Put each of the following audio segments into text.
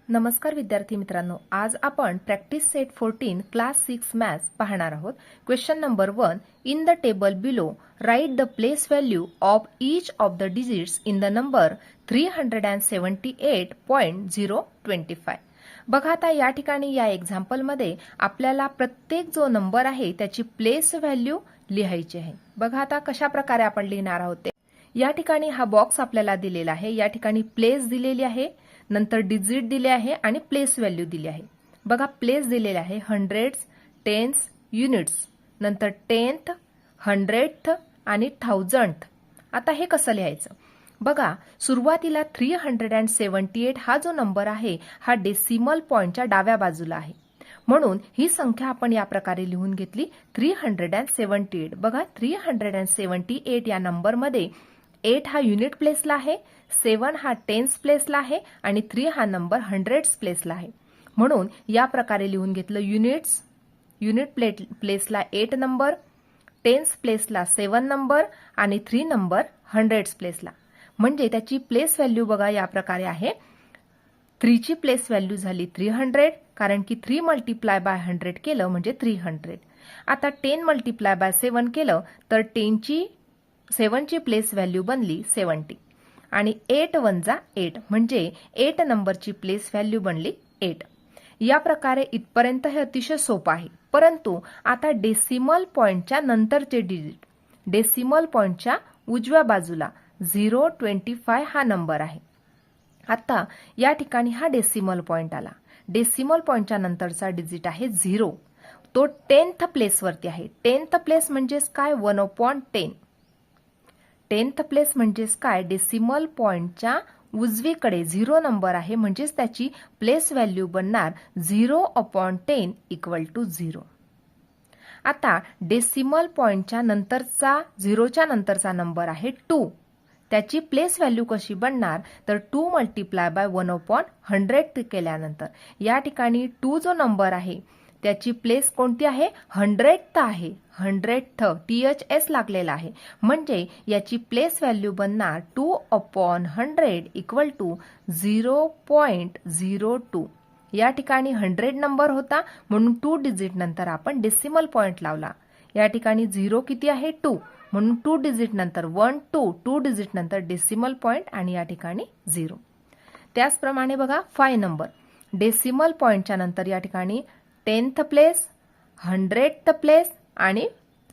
नमस्कार विद्यार्थी मित्रांनो, आज आपण प्रॅक्टिस सेट 14 क्लास 6 मॅथ्स पाहणार आहोत. Question number 1. In the table below write the place value of each of the digits in the number 378.025. बघा आता या ठिकाणी या एक्झाम्पलमध्ये आपल्याला प्रत्येक जो नंबर आहे त्याची प्लेस व्हॅल्यू लिहायची आहे. बघा आता कशा प्रकारे आपण लिहिणार आहोत ते. या ठिकाणी हा बॉक्स आपल्याला दिलेला आहे. या ठिकाणी प्लेस दिलेली आहे, नंतर डिजिट दिले आहे आणि प्लेस व्हॅल्यू दिली आहे. बघा प्लेस दिलेले आहे हंड्रेड्स, टेन्स, युनिट्स, नंतर टेन्थ, हंड्रेडथ आणि थाउजंड. आता हे कसं लिहायचं बघा. सुरुवातीला 378 हा जो नंबर आहे हा डेसिमल पॉइंटच्या डाव्या बाजूला आहे, म्हणून ही संख्या आपण या प्रकारे लिहून घेतली 378. बघा 378 या नंबरमध्ये 8 हा युनिट प्लेसला आहे, 7 हा टेन्स प्लेसला आहे आणि 3 हा नंबर हंड्रेड्स प्लेसला आहे. म्हणून या प्रकारे लिहून घेतलं. युनिट प्लेसला 8 नंबर, टेन्स प्लेसला 7 नंबर आणि 3 नंबर हंड्रेड्स प्लेसला. म्हणजे त्याची प्लेस व्हॅल्यू बघा या प्रकारे आहे. 3 ची प्लेस व्हॅल्यू झाली 300, कारण की 3 मल्टिप्लाय बाय 100 केलं म्हणजे 300. आता 10 मल्टिप्लाय बाय 7 केलं तर 7 ची प्लेस व्हॅल्यू बनली 70 आणि 8 1 जा 8 म्हणजे 8 नंबरची प्लेस व्हॅल्यू बनली 8. या प्रकारे इथपर्यंत हे अतिशय सोपं आहे. परंतु आता डेसिमल पॉइंटच्या नंतरचे डिजिट, डेसिमल पॉइंटच्या उजव्या बाजूला 025 हा नंबर आहे. आता या ठिकाणी हा डेसिमल पॉइंट आला. डेसिमल पॉइंटच्या नंतरचा डिजिट आहे 0. तो 10th प्लेसवरती आहे. 10th प्लेस म्हणजेच काय? 1/10. 10th प्लेस म्हणजेच काय? डेसिमल पॉइंटच्या उजवीकडे 0 नंबर आहे, म्हणजेच त्याची प्लेस व्हॅल्यू बनणार 0/10 = 0. आता डेसिमल पॉइंटच्या नंतरचा 0च्या नंतरचा नंबर आहे 2. त्याची प्लेस व्हॅल्यू कशी बनणार तर 2 मल्टिप्लाय बाय 1/100 केल्यानंतर या ठिकाणी 2 जो नंबर आहे त्याची प्लेस कोणती आहे? 100th आहे. 100th THS लागलेला आहे, म्हणजे याची प्लेस व्हॅल्यू बनणार 2/100 = 0.02. या ठिकाणी 100 नंबर होता, म्हणून 2 डिजिट नंतर आपण डेसिमल पॉइंट लावला. या ठिकाणी 0 किती आहे? 2, म्हणून 2 डिजिट नंतर 1 2 डिजिट नंतर डेसिमल पॉइंट आणि या ठिकाणी 0. त्याचप्रमाणे बघा 5 नंबर डेसिमल पॉइंटच्या नंतर या ठिकाणी 10th प्लेस, 100th प्लेस आणि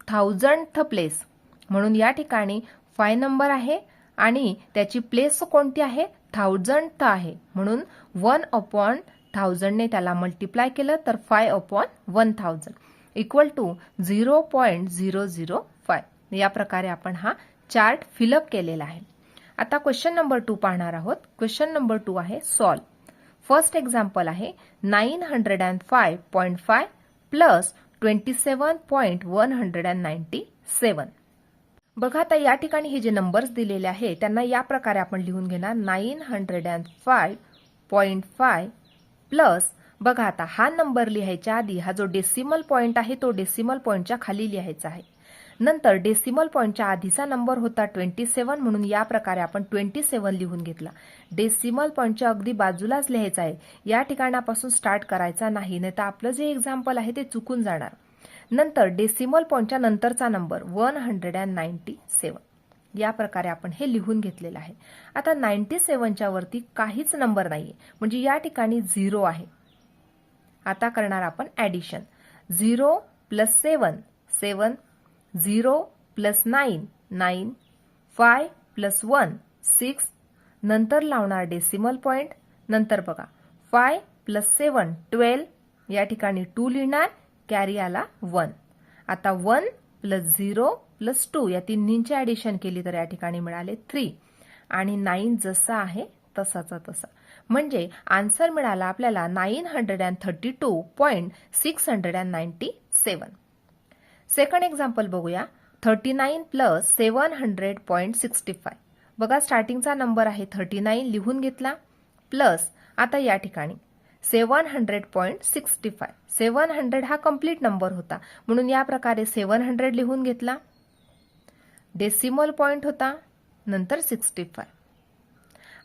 1000th प्लेस, म्हणून या ठिकाणी 5 नंबर आहे आणि त्याची प्लेस कोणती आहे? 1000th आहे, म्हणून 1/1000 ने त्याला मल्टिप्लाय केलं तर 5/1000 = 0.005. या प्रकारे आपण हा चार्ट फिलअप केलेला आहे. आता क्वेश्चन नंबर 2 पाहणार आहोत. क्वेश्चन नंबर 2 आहे सॉल्व. फर्स्ट एक्झाम्पल आहे 905.5 प्लस 27.197. बघा आता या ठिकाणी हे जे नंबर्स दिलेले आहे त्यांना या प्रकारे आपण लिहून घेणार 905.5 प्लस. बघा आता हा नंबर लिहायच्या आधी हा जो डेसिमल पॉइंट आहे तो डेसिमल पॉइंटच्या खाली लिहायचा आहे. नंतर डेसिमल पॉइंटच्या आधीचा नंबर होता 27, म्हणून या प्रकारे आपण 27 लिहून घेतला. डेसिमल पॉइंटच्या अगदी बाजूलाच लिहायचा आहे. या ठिकाणापासून स्टार्ट करायचा नाही, नाहीतर आपलं जे एक्झाम्पल आहे ते चुकून जाणार. नंतर डेसिमल पॉइंटच्या नंतरचा नंबर 197. या प्रकारे आपण हे लिहून घेतलेलं आहे. आता 97च्या वरती काहीच नंबर नाहीये, म्हणजे या ठिकाणी 0 आहे. आता करणार आपण ऍडिशन. 0 + 7 7, 0 + 9 9, 5 + 1 6, नंतर लावणार डेसिमल पॉइंट. नंतर बघा 5 + 7 12, या ठिकाणी 2 लिहिणार, कॅरी आला 1. आता 1 + 0 + 2 या तिन्हींची ऍडिशन केली तर या ठिकाणी मिळाले 3 आणि 9 जसा आहे तसाचा तसा, म्हणजे आन्सर मिळाला आपल्याला 932.697. सेकंड एक्झाम्पल बघूया. 39 + 700.65. बघा स्टार्टिंगचा नंबर आहे 39 लिहून घेतला, प्लस आता या ठिकाणी 700.65. 700 हा कंप्लीट नंबर होता, म्हणून या प्रकारे 700 लिहून घेतला. डेसिमल पॉइंट होता, नंतर 65.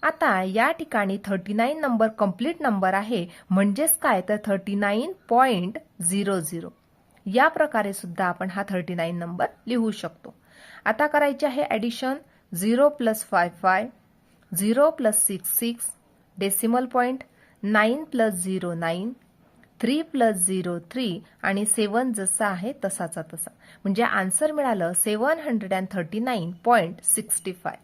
आता या ठिकाणी 39 नंबर कंप्लीट नंबर आहे, म्हणजेच काय तर 39.00. या प्रकारे सुद्धा आपण हा 39 नंबर लिहू शकतो. आता करायचे आहे ॲडिशन. 0 + 55, 0 + 66, डेसिमल पॉइंट, 9 + 0 9, 3 + 0 3 आणि 7 जसा आहे तसाचा तसा. म्हणजे आन्सर मिळालं 739.65.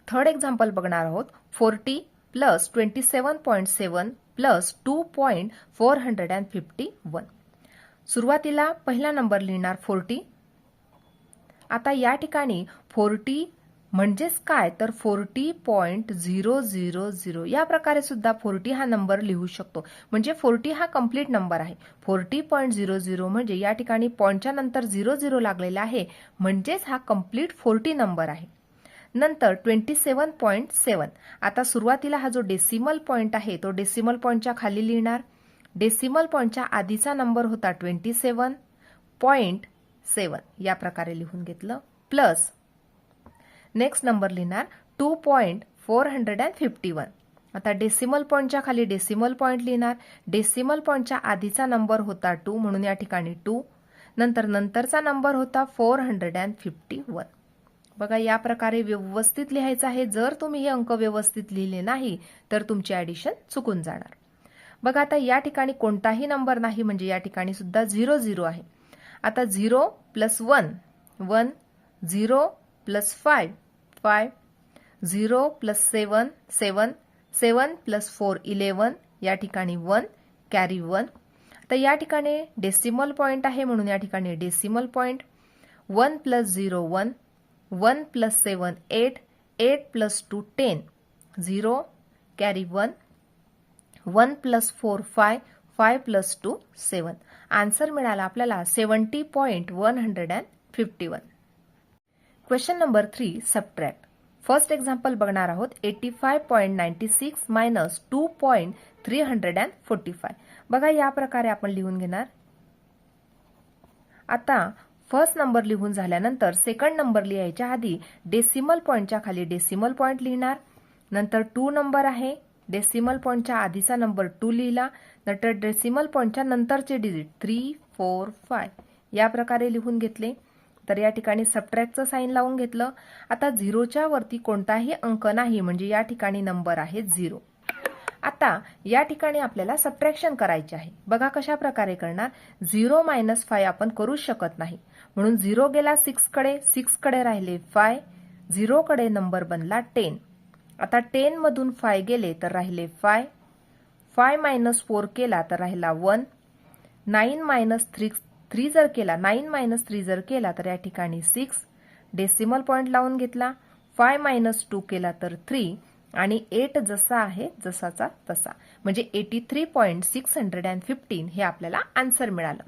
थर्ड एक्झाम्पल बघणार आहोत. 40 + 27.7 + 2.451. सुरुवातीला पहिला नंबर लिहिणार 40. आता या ठिकाणी 40 म्हणजेच काय तर 40.000. या प्रकारे सुद्धा 40 हा नंबर लिहू शकतो. म्हणजे 40 हा कंप्लीट नंबर आहे. 40.00 म्हणजे या ठिकाणी पॉइंटच्या नंतर 00 लागलेला आहे, म्हणजेच हा कंप्लीट 40 नंबर आहे. नंतर 27.7. आता सुरुवातीला हा जो डेसिमल पॉइंट आहे तो डेसिमल पॉइंटच्या खाली लिहिणार. डेसिमल पॉइंटच्या आधीचा नंबर होता 27.7. या प्रकारे लिहून घेतलं. प्लस नेक्स्ट नंबर लिहिणार 2.451. आता डेसिमल पॉइंटच्या खाली डेसिमल पॉइंट लिहिणार. डेसिमल पॉइंटच्या आधीचा नंबर होता 2 म्हणून या ठिकाणी 2. नंतरचा नंबर होता 451. बघा या प्रकारे व्यवस्थित लिहायचं आहे. जर तुम्ही हे अंक व्यवस्थित लिहिले नाही तर तुमची ॲडिशन चुकून जाणार. बघा आता या ठिकाणी कोणताही नंबर नाही, म्हणजे या ठिकाणी सुद्धा 00 आहे. आता 0 + 1 1, 0 + 5 5, 0 + 7 7, 7 + 4 11. या ठिकाणी 1 कॅरी 1. तर या ठिकाणी डेसिमल पॉइंट आहे म्हणून या ठिकाणी डेसिमल पॉइंट. 1 + 0 1, 1 + 7 8, 8 + 2 10, 0 कॅरी 1, 1 + 4 5, 5 + 2 7. आन्सर मिळाला आपल्याला 70.151. Question number 3 subtract. First example बघणार आहोत. 85.96 - 2.345. बघा या प्रकारे आपण लिहून घेणार. आता फर्स्ट नंबर लिहून झाल्यानंतर सेकंड नंबर लिहायच्या आधी डेसिमल पॉइंटच्या खाली डेसिमल पॉइंट लिहिणार. नंतर 2 नंबर आहे. डेसिमल पॉइंटच्या आधीचा नंबर 2 लिहिला. नंतर डेसिमल पॉइंटच्या नंतरचे डिजिट 3 4 5. या प्रकारे लिहून घेतले. तर या ठिकाणी सबट्रॅक्टचं साइन लावून घेतलं. आता 0च्या वरती कोणताही अंक नाही, म्हणजे या ठिकाणी नंबर आहे 0. आता या ठिकाणी आपल्याला सबट्रॅक्शन करायचे आहे. बघा कशा प्रकारे करणार. 0 - 5 आपण करू शकत नाही, म्हणून 0 गेला 6 कडे, 6 कडे राहिले 5, 0 कडे नंबर बनला 10. आता 10 मधून 5 गेले तर राहिले 5, 5 - 4 केला तर राहिला 1, 9 - 3 जर केला 9 - 3 जर केला तर या ठिकाणी 6. डेसिमल पॉइंट लावून घेतला. 5 - 2 केला तर 3 आणि 8 जसा आहे जसाचा तसा, म्हणजे 83.615 हे आपल्याला आन्सर मिळालं.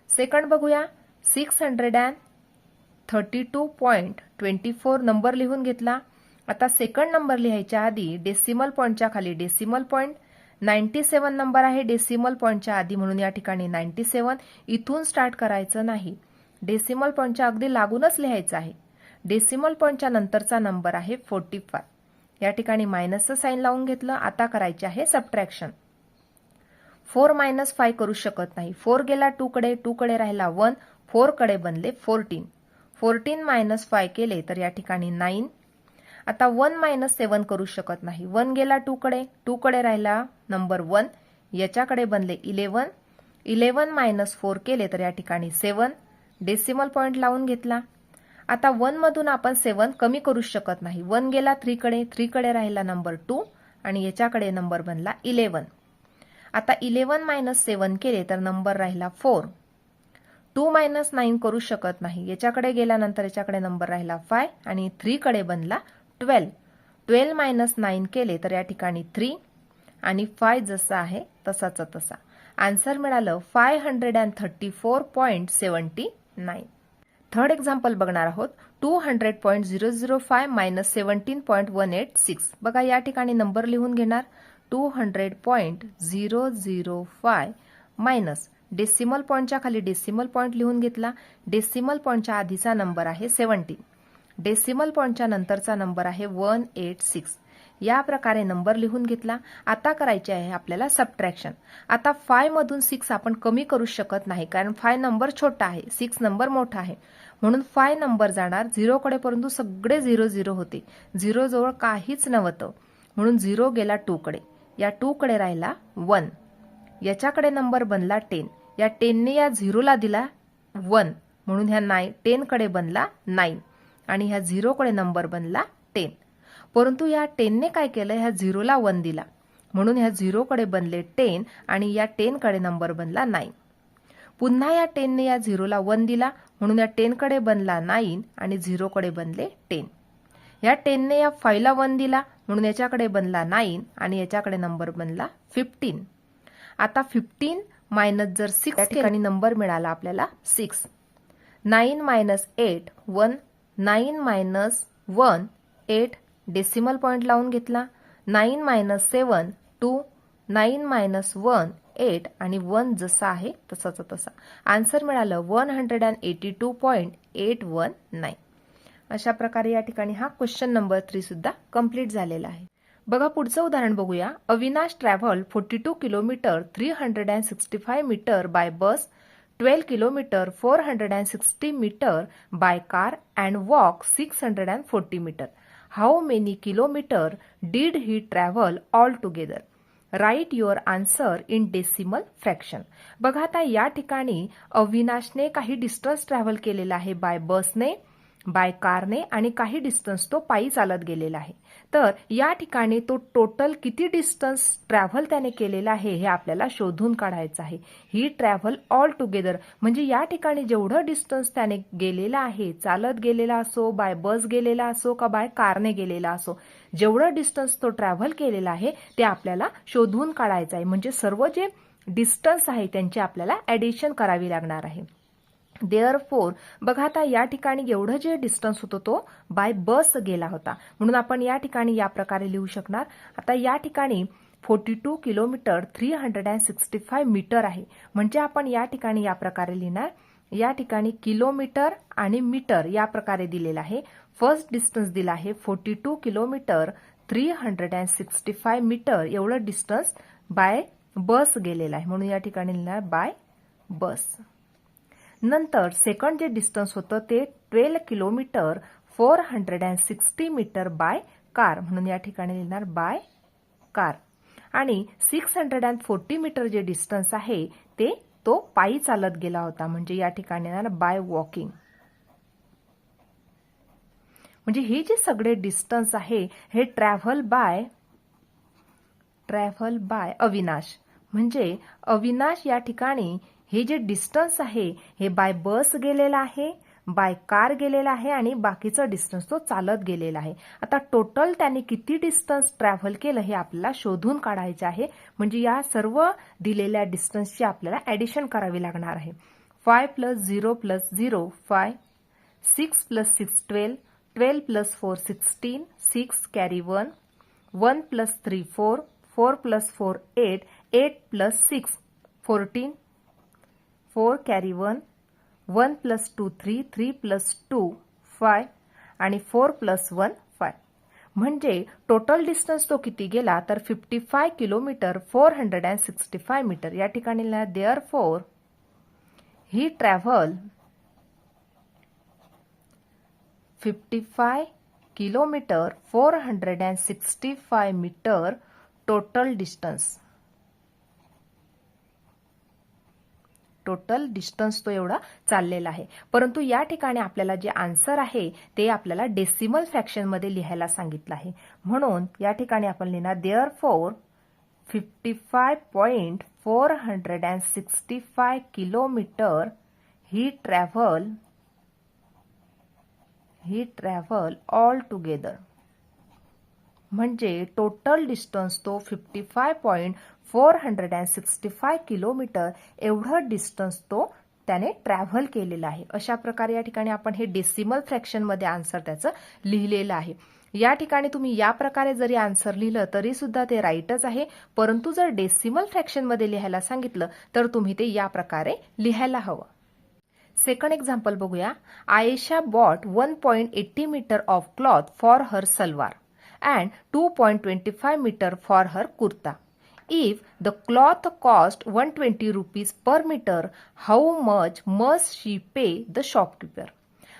सेकंड बघूया. 632.24 नंबर लिहून घेतला. आता सेकंड नंबर लिहायच्या आधी डेसिमल पॉइंटच्या खाली डेसिमल पॉइंट. 97 नंबर आहे डेसिमल पॉइंटच्या आधी म्हणून या ठिकाणी 97. इथून स्टार्ट करायचं नाही, डेसिमल पॉइंटच्या अगदी लागूनच लिहायचं आहे. डेसिमल पॉइंटच्या नंतरचा नंबर आहे 45. या ठिकाणी मायनसचं साइन लावून घेतलं. आता करायचे आहे सबट्रॅक्शन. 4 - 5 करू शकत नाही. 4 गेला 2 कडे, 2 कडे राहिला 1, 4 कडे बनले 14. 14 - 5 केले तर या ठिकाणी 9. आता 1 - 7 करू शकत नाही. 1 गेला 2 कडे, 2 कडे राहिला नंबर 1, याच्याकडे बनले 11. 11 - 4 केले तर या ठिकाणी 7. डेसिमल पॉइंट लावून घेतला. आता 1 मधून आपण 7 कमी करू शकत नाही. 1 गेला 3 कडे, 3 कडे राहिला नंबर 2 आणि याच्याकडे नंबर बनला 11. आता 11 - 7 केले तर नंबर राहिला 4. 2 - 9 करू शकत नाही. याच्याकडे गेल्यानंतर याच्याकडे नंबर राहिला 5 आणि 3 कडे बनला 12. 12 - 9 केले तर या ठिकाणी 3 आणि 5 जसा आहे तसाचा तसा. आन्सर मिळालं 534.79. थर्ड एक्झाम्पल बघणार आहोत. 200.005 - 17.186. बघा या ठिकाणी नंबर लिहून घेणार. 200.005 मायनस डेसिमल पॉइंटच्या खाली डेसिमल पॉइंट लिहून घेतला. डेसिमल पॉइंटच्या आधीचा नंबर आहे 17. डेसिमल पॉइंटच्या नंतरचा नंबर आहे 186. या प्रकारे नंबर लिहून घेतला. आता करायचे आहे आपल्याला सबट्रॅक्शन. आता 5 मधून 6 आपण कमी करू शकत नाही, कारण 5 नंबर छोटा आहे, 6 नंबर मोठा आहे. म्हणून 5 नंबर जाणार 0 कडे, परंतु सगळे 0 0 होते. 0 जवळ काहीच नव्हतं, म्हणून 0 गेला 2 कडे. या 2 कडे राहिला 1. याच्याकडे नंबर बनला 10. या 10 ने या 0 ला दिला 1, म्हणून ह्या 10 कडे बनला 9 आणि ह्या 0 कडे नंबर बनला 10. परंतु या 10 ने काय केलं, ह्या 0 ला 1 दिला, म्हणून ह्या 0 कडे बनले 10 आणि या 10 कडे नंबर बनला 9. पुन्हा या 10 ने या 0 ला 1 दिला, म्हणून या 10 कडे बनला 9 आणि 0 कडे बनले 10. या 10 ने या 5 ला 1 दिला, म्हणून याच्याकडे बनला 9 आणि याच्याकडे नंबर बनला 15. आता 15 मायनस जर 6 या ठिकाणी नंबर मिळाला आपल्याला 6. 9 मायनस 8 1. 9 मायनस 1 8. डेसिमल पॉइंट लावून घेतला. 9 मायनस 7 2. 9 मायनस 1 8 आणि 1 जसा आहे तसाच तसा. आन्सर मिळालं 182.819. अशा प्रकारे या ठिकाणी हा क्वेश्चन नंबर 3 सुद्धा कंप्लीट झालेला आहे. बघा पुढचं उदाहरण बघूया. Avinash travel 42 kilometre 365 metre by bus, 12 kilometre 460 metre by car and walk 640 metre. How many kilometre did he travel all together? Write your answer in decimal fraction. बघा आता या ठिकाणी अविनाशने काही डिस्टन्स ट्रॅव्हल केलेला आहे बाय बसने, बाय कारने आणि काही डिस्टन्स तो पायी चालत गेलेला आहे. तर या ठिकाणी तो टोटल किती डिस्टन्स ट्रॅव्हल त्याने केलेला आहे हे आपल्याला शोधून काढायचं आहे. ही ट्रॅव्हल ऑल टुगेदर म्हणजे या ठिकाणी जेवढं डिस्टन्स त्याने गेलेला आहे, चालत गेलेला असो, बाय बस गेलेला असो का बाय कारने गेलेला असो, जेवढं डिस्टन्स तो ट्रॅव्हल केलेला आहे ते आपल्याला शोधून काढायचं आहे. म्हणजे सर्व जे डिस्टन्स आहे त्यांची आपल्याला ॲडिशन करावी लागणार आहे. देअरफोर बघा आता या ठिकाणी एवढं जे डिस्टन्स होतं तो बाय बस गेला होता, म्हणून आपण या ठिकाणी या प्रकारे लिहू शकणार. आता या ठिकाणी 42 किलोमीटर 365 मीटर आहे, म्हणजे आपण या ठिकाणी या प्रकारे लिहिणार. या ठिकाणी किलोमीटर आणि मीटर या प्रकारे दिलेला आहे. फर्स्ट डिस्टन्स दिला आहे 42 किलोमीटर 365 मीटर, एवढं डिस्टन्स बाय बस गेलेला आहे, म्हणून या ठिकाणी लिहिणार बाय बस. नंतर सेकंड जे डिस्टन्स होतं ते 12 किलोमीटर 460 मीटर बाय कार, म्हणून या ठिकाणी लिहिणार बाय कार. आणि 640 मीटर जे डिस्टन्स आहे ते तो पायी चालत गेला होता, म्हणजे या ठिकाणी लिहिणार बाय वॉकिंग. म्हणजे हे जे सगळे डिस्टन्स आहे हे ट्रॅव्हल बाय अविनाश, म्हणजे अविनाश या ठिकाणी हे जे डिस्टन्स आहे हे बाय बस गेलेला आहे, बाय कार गेलेला आहे आणि बाकीचं डिस्टन्स तो चालत गेलेला आहे. आता टोटल त्याने किती डिस्टन्स ट्रॅव्हल केलं हे आपल्याला शोधून काढायचे आहे. म्हणजे या सर्व दिलेल्या डिस्टन्सची आपल्याला ॲडिशन करावी लागणार आहे. 5 + 0 + 0 5, 6 + 6 12, 12 + 4 16, 6 कॅरी 1, 1 + 3 4, 4 + 4 8, 8 + 6 14, 4 कॅरी 1, 1 + 2 3, 3 + 2 5 आणि 4 + 1 5. म्हणजे टोटल डिस्टन्स तो किती गेला तर 55 किलोमीटर 465 मीटर. या ठिकाणी लिहिणार therefore he travel 55 kilometre 465 metre total distance. Total distance तो एवढा चाललेला आहे. परंतु या ठिकाणी आपल्याला जे आन्सर आहे ते आपल्याला डेसिमल फ्रॅक्शन मध्ये लिहायला सांगितलं आहे, म्हणून या ठिकाणी आपण लिहिणार देअरफोर 55.465 किलोमीटर ही ट्रॅव्हल ऑल टुगेदर. म्हणजे टोटल डिस्टन्स तो 55.465 किलोमीटर एवढं डिस्टन्स तो त्याने ट्रॅव्हल केलेला आहे. अशा प्रकारे या ठिकाणी आपण हे डेसिमल फ्रॅक्शन मध्ये आन्सर त्याचं लिहिलेलं आहे. या ठिकाणी तुम्ही या प्रकारे जरी आन्सर लिहिलं तरी सुद्धा ते राईटच आहे, परंतु जर डेसिमल फ्रॅक्शन मध्ये लिहायला सांगितलं तर तुम्ही ते या प्रकारे लिहायला हवं. सेकंड एक्झाम्पल बघूया. Ayesha bought 1.80 metre of cloth for her salwar and 2.25 meter for her kurta. If the cloth cost 120 rupees per meter, how much must she pay the shopkeeper?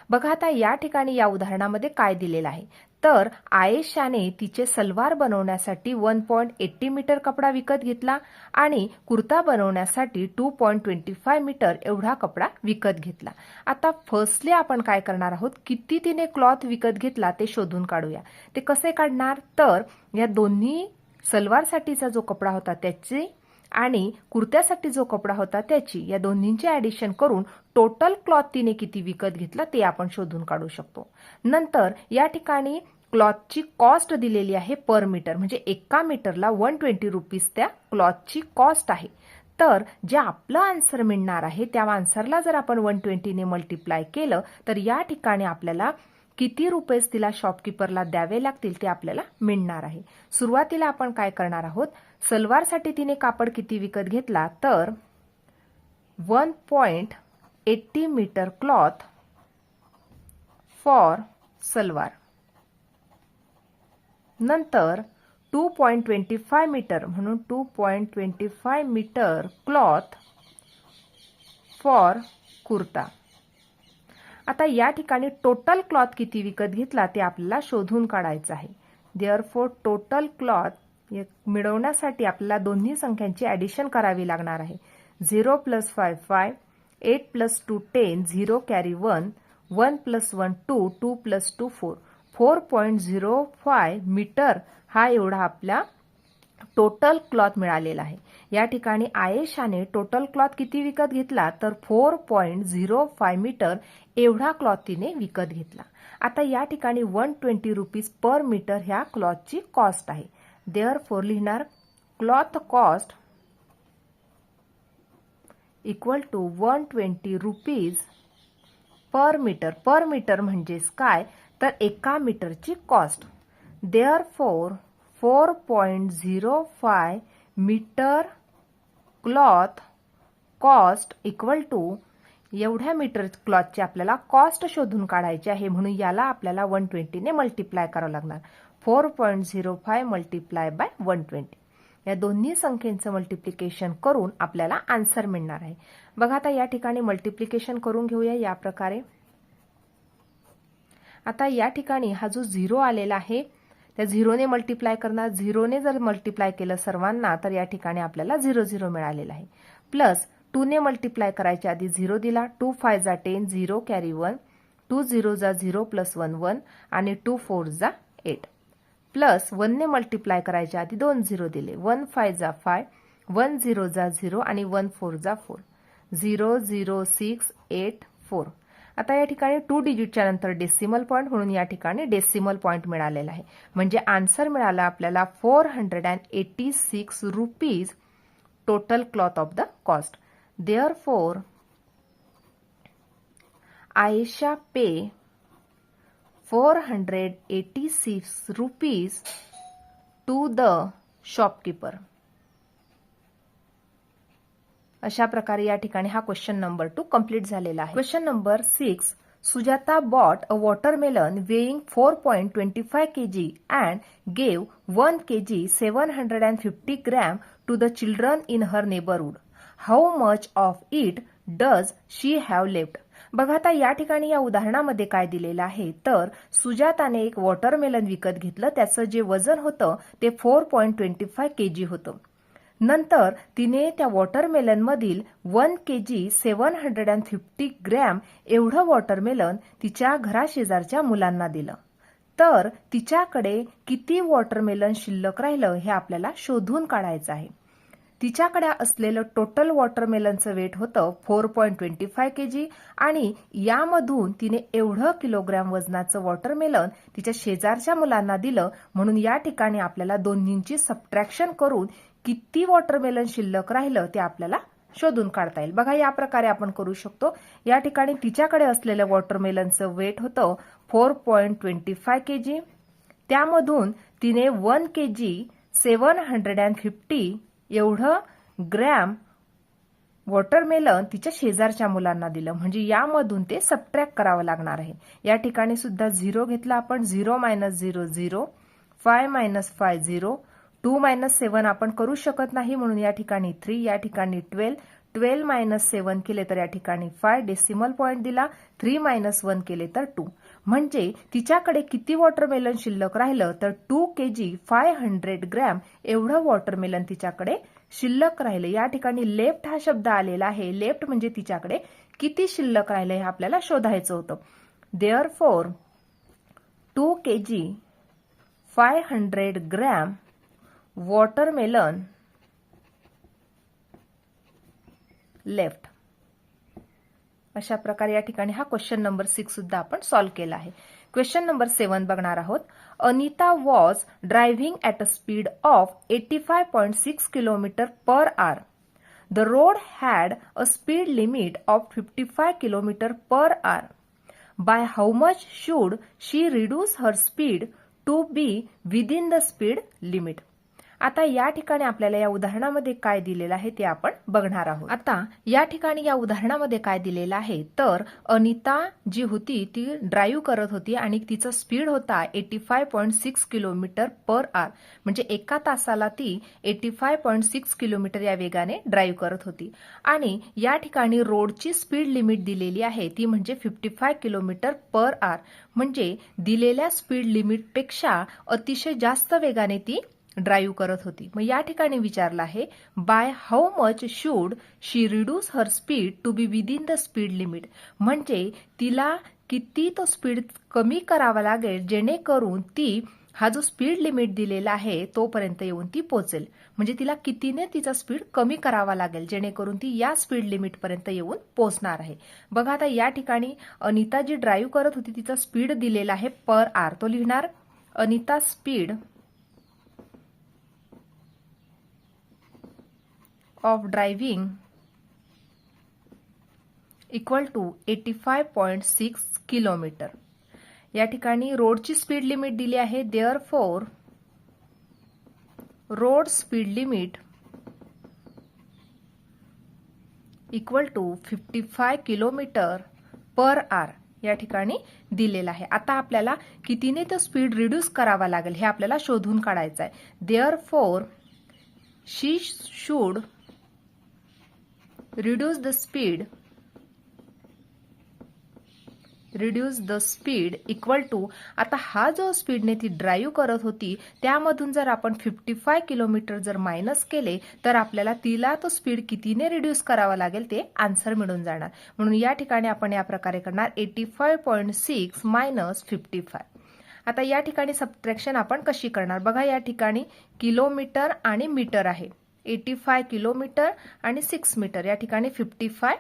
बघा आता या ठिकाणी या उदाहरणामध्ये काय दिलेलं आहे तर आयेशाने तिचे सलवार बनवण्यासाठी 1.80 मीटर कपडा विकत घेतला आणि कुर्ता बनवण्यासाठी 2.25 मीटर एवढा कपडा विकत घेतला. आता फर्स्टली आपण काय करणार आहोत, किती तिने क्लॉथ विकत घेतला ते शोधून काढूया. ते कसे काढणार तर या दोन्ही सलवारसाठीचा जो कपडा होता त्याची आणि कुर्त्यासाठी जो कपडा होता त्याची, या दोन्हींचे ऍडिशन करून टोटल क्लॉथ तिने किती विकत घेतला ते आपण शोधून काढू शकतो. नंतर या ठिकाणी क्लॉथची कॉस्ट दिलेली आहे पर मीटर, म्हणजे एका मीटरला 120 रुपीज त्या क्लॉथची कॉस्ट आहे. तर जे आपलं आन्सर मिळणार आहे त्या आन्सरला जर आपण 120 ने मल्टिप्लाय केलं तर या ठिकाणी आपल्याला किती रुपये तिला शॉपकीपरला द्यावे लागतील ते आपल्याला मिळणार आहे. सुरुवातीला आपण काय करणार आहोत, सलवारसाठी तिने कापड किती विकत घेतला तर 1.80 मीटर क्लॉथ फॉर सलवार, नंतर 2.25 मीटर म्हणून 2.25 मीटर क्लॉथ फॉर कुर्ता. आता या ठिकाणी टोटल क्लॉथ किती विकत घेतला ते आपल्याला शोधून काढायचं आहे. देअरफॉर टोटल क्लॉथ मिळवण्यासाठी आपल्याला दोन्ही संख्यांची ऍडिशन करावी लागणार आहे. 0 + 5 5, 8 + 2 10, 0 कॅरी 1, 1 + 1 2, 2 + 2 4, 4.05 मीटर हा एवढा आपला टोटल क्लॉथ मिळालेला आहे. या ठिकाणी आयेशाने टोटल क्लॉथ किती विकत घेतला तर 4.05 मीटर एवढा क्लॉथ तिने विकत घेतला. आता या ठिकाणी 120 रुपीज पर मीटर ह्या क्लॉथची कॉस्ट आहे. देअरफॉर लिहिणार cloth cost equal to 120 rupees per metre. Per metre म्हणजेच काय तर एका मीटरची cost. Therefore 4.05 metre cloth cost equal to एवढ्या मीटर क्लॉथची आपल्याला कॉस्ट शोधून काढायची आहे, म्हणून याला आपल्याला 120 ने मल्टिप्लाय करावं लागणार. 4.05 मल्टिप्लाय बाय 120 या दोन्ही संख्येचं मल्टिप्लिकेशन करून आपल्याला आन्सर मिळणार आहे. बघा आता या ठिकाणी मल्टिप्लिकेशन करून घेऊया या प्रकारे. आता या ठिकाणी हा जो 0 आलेला आहे त्या 0 ने मल्टिप्लाय करणार. 0 ने जर मल्टिप्लाय केलं सर्वांना तर या ठिकाणी आपल्याला 0 0 मिळालेला आहे. प्लस 2 ने मल्टिप्लाय करायच्या आधी 0 दिला. 2 5 जा 10, 0 कॅरी 1, 2 0 जा 0 + 1 1 आणि 2 4 जा 8. प्लस 1 ने मल्टिप्लाय करायच्या आधी 2 0 दिले. 1 5 जा 5, 1 0 जा 0 आणि 1 4 जा 4, 0 0 6 8 4. आता या ठिकाणी 2 डिजिटच्या नंतर डेसिमल पॉइंट म्हणून या ठिकाणी डेसिमल पॉइंट मिळालेला आहे. म्हणजे आन्सर मिळाला आपल्याला 486 rupees total cloth of the cost. Therefore Ayesha pay 486 rupees to the shopkeeper. अशा प्रकारे या ठिकाणी हा क्वेश्चन नंबर 2 कंप्लीट झालेला आहे. Question number 6. Sujata bought a watermelon weighing 4.25 kg and gave 1 kg 750 gram to the children in her neighborhood. How much of it does she have left? बघा आता या ठिकाणी या उदाहरणामध्ये काय दिलेलं आहे तर सुजाताने एक वॉटरमेलन विकत घेतलं. त्याचं जे वजन होतं ते 4.25 kg होतं. नंतर तिने त्या वॉटरमेलन मधील 1 kg 750 ग्रॅम एवढं वॉटरमेलन तिच्या घराशेजारच्या मुलांना दिलं. तर तिच्याकडे किती वॉटरमेलन शिल्लक राहिलं हे आपल्याला शोधून काढायचं आहे. तिच्याकडे असलेलं टोटल वॉटरमेलनचं वेट होतं 4.25 kg आणि यामधून तिने एवढं किलोग्रॅम वजनाचं वॉटरमेलन तिच्या शेजारच्या मुलांना दिलं. म्हणून या ठिकाणी आपल्याला दोन्हींची सबट्रॅक्शन करून किती वॉटरमेलन शिल्लक राहिलं ते आपल्याला शोधून काढता येईल. बघा या प्रकारे आपण करू शकतो. या ठिकाणी तिच्याकडे असलेलं वॉटरमेलनचं वेट होतं 4.25 kg. त्यामधून तिने 1 kg 750 एवढं ग्रॅम वॉटरमेलन तिच्या शेजारच्या मुलांना दिलं. म्हणजे यामधून ते सबट्रॅक्ट करावं लागणार आहे. या ठिकाणी सुद्धा 0 घेतला आपण. 0 - 0 0, 5 मायनस 5 0, 2 मायनस 7 आपण करू शकत नाही म्हणून या ठिकाणी 3, या ठिकाणी 12, 12 मायनस 7 केले तर या ठिकाणी 5, डेसिमल पॉईंट दिला, 3 मायनस 1 केले तर 2. म्हणजे तिच्याकडे किती वॉटरमेलन शिल्लक राहिलं तर 2 kg 500 ग्रॅम एवढं वॉटरमेलन तिच्याकडे शिल्लक राहिले. या ठिकाणी लेफ्ट हा शब्द आलेला आहे. लेफ्ट म्हणजे तिच्याकडे किती शिल्लक राहिले हे आपल्याला शोधायचं होतं. Therefore 2 kg 500 gram watermelon left. अशा प्रकारे या ठिकाणी हा क्वेश्चन नंबर 6 सुद्धा आपण सॉल्व्ह केला आहे. क्वेश्चन नंबर 7 बघणार आहोत. Anita was driving at a speed of 85.6 kilometre per hour. The road had a speed limit of 55 kilometre per hour. By how much should she reduce her speed to be within the speed limit. आता या ठिकाणी आपल्याला या उदाहरणामध्ये काय दिलेलं आहे ते आपण बघणार आहोत. आता या ठिकाणी या उदाहरणामध्ये काय दिलेलं आहे तर अनिता जी होती ती ड्राईव्ह करत होती आणि तिचा स्पीड होता 85.6 किलोमीटर पर आवर. म्हणजे एका तासाला ती 85.6 किलोमीटर या वेगाने ड्राईव्ह करत होती आणि या ठिकाणी रोडची स्पीड लिमिट दिलेली आहे ती म्हणजे 55 किलोमीटर पर आवर. म्हणजे दिलेल्या स्पीड लिमिटपेक्षा अतिशय जास्त वेगाने ती ड्राईव्ह करत होती. मग या ठिकाणी विचारलं आहे by how much should she reduce her speed to be within the speed limit. म्हणजे तिला किती तो स्पीड कमी करावा लागेल जेणेकरून ती हा जो स्पीड लिमिट दिलेला आहे तोपर्यंत येऊन ती पोहोचेल. म्हणजे तिला कितीने तिचा स्पीड कमी करावा लागेल जेणेकरून ती या स्पीड लिमिट पर्यंत येऊन पोहोचणार आहे. बघा आता या ठिकाणी अनिता जी ड्राईव्ह करत होती तिचा स्पीड दिलेला आहे पर आवर. तो लिहिणार Anita speed of driving equal to 85.6 kilometre. या ठिकाणी रोडची स्पीड लिमिट दिली आहे. Therefore road speed limit equal to 55 kilometre per hour या ठिकाणी दिलेला आहे. आता आपल्याला कितीने तो स्पीड रिड्यूस करावा लागेल हे आपल्याला शोधून काढायचं आहे. Therefore she should reduce the speed equal to. आता हा जो स्पीडने ती ड्राईव्ह करत होती त्यामधून जर आपण 55 किलोमीटर जर मायनस केले तर आपल्याला तिला तो स्पीड कितीने रिड्यूस करावा लागेल ते आन्सर मिळून जाणार. म्हणून या ठिकाणी आपण या प्रकारे करणार 85.6 मायनस 55. आता या ठिकाणी सबट्रॅक्शन आपण कशी करणार बघा. या ठिकाणी किलोमीटर आणि मीटर आहे. 85 किलोमीटर आणि 6 मीटर. या ठिकाणी 55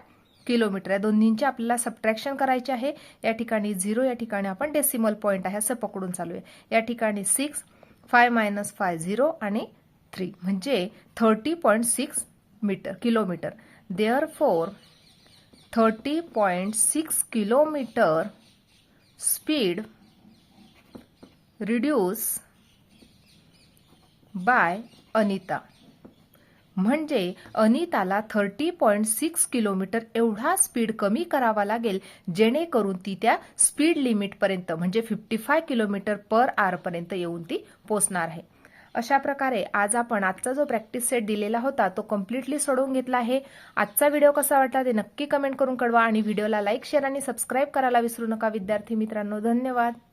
किलोमीटर. या दोन्हींचे आपल्याला सबट्रॅक्शन करायचे आहे. या ठिकाणी 0, या ठिकाणी आपण डेसिमल पॉईंट आहे असं पकडून चालू आहे. या ठिकाणी 6, 5 मायनस 5 0 आणि 3 म्हणजे 30.6 kilometre. Therefore 30.6 kilometre speed reduce by Anita. म्हणजे अनिताला 30.6 किलोमीटर एवढा स्पीड कमी करावा लागेल जेणेकरून ती त्या स्पीड लिमिट पर्यंत म्हणजे 55 किलोमीटर पर आवर पर्यंत येऊन ती पोहोचणार आहे. अशा प्रकारे आज आपण आजचा जो प्रॅक्टिस सेट दिलेला होता तो कम्प्लिटली सोडवून घेतला आहे. आजचा व्हिडिओ कसा वाटला ते नक्की कमेंट करून कळवा आणि व्हिडिओला लाईक, शेअर आणि सबस्क्राईब करायला विसरू नका विद्यार्थी मित्रांनो. धन्यवाद.